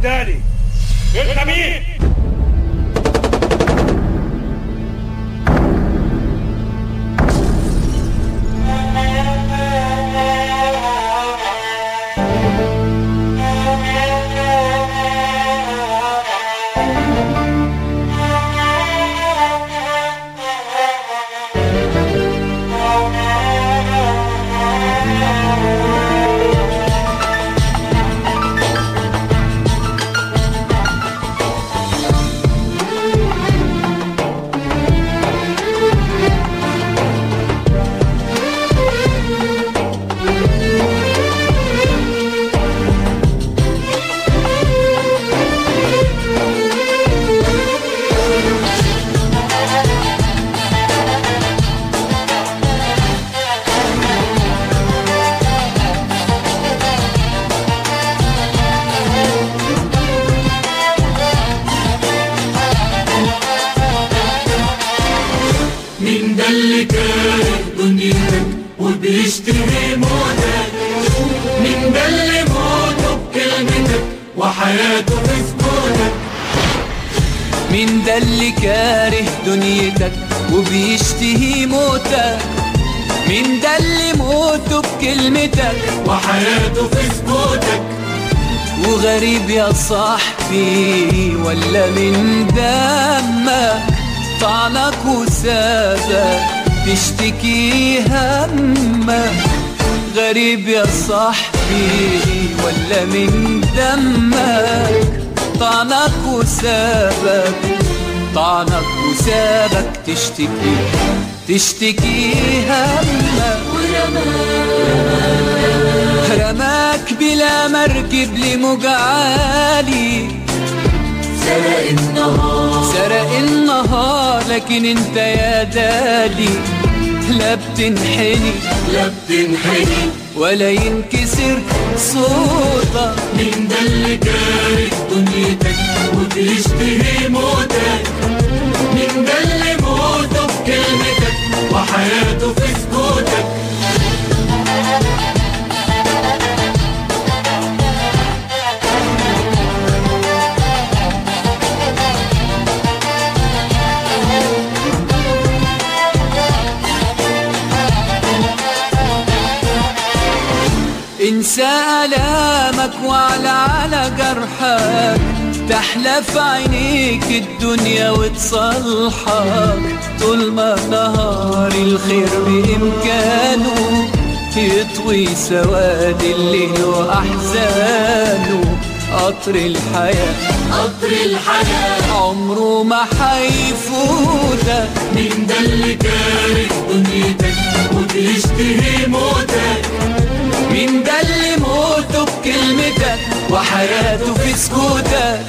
قدامي. انت مين؟ مين ده اللي كاره دنيتك وبيشتهي موتك؟ مين ده اللي موته بكلمتك وحياته في سكوتك؟ مين ده اللي كاره دنيتك وبيشتهي موتك؟ مين ده اللي موته بكلمتك وحياته في سكوتك؟ وغريب يا صاحبي ولا من دمك طعنك وسابك تشتكي همك؟ غريب يا صاحبي ولا من دمك طعنك وسابك تشتكي همك؟ رماك بلا مركب لموج عالي، سرق النهار لكن انت يا دالي لا بتنحني ولا ينكسر صوتك. مين ده اللي كاره دنيتك وبيشتهي موتك؟ مين ده اللي موته بكلمتك وحياته في سكوتك؟ انسى آلامك وعلى جرحك تحلى في عينيك الدنيا وتصلحك. طول ما نهار الخير بإمكانه يطوي سواد الليل وأحزانه. قطر الحياة عمره ما حيفوتك. مين ده اللي كاره دنيتك وبيشتهي موتك؟ مين ده اللي موته بكلمتك وحياته في سكوتك؟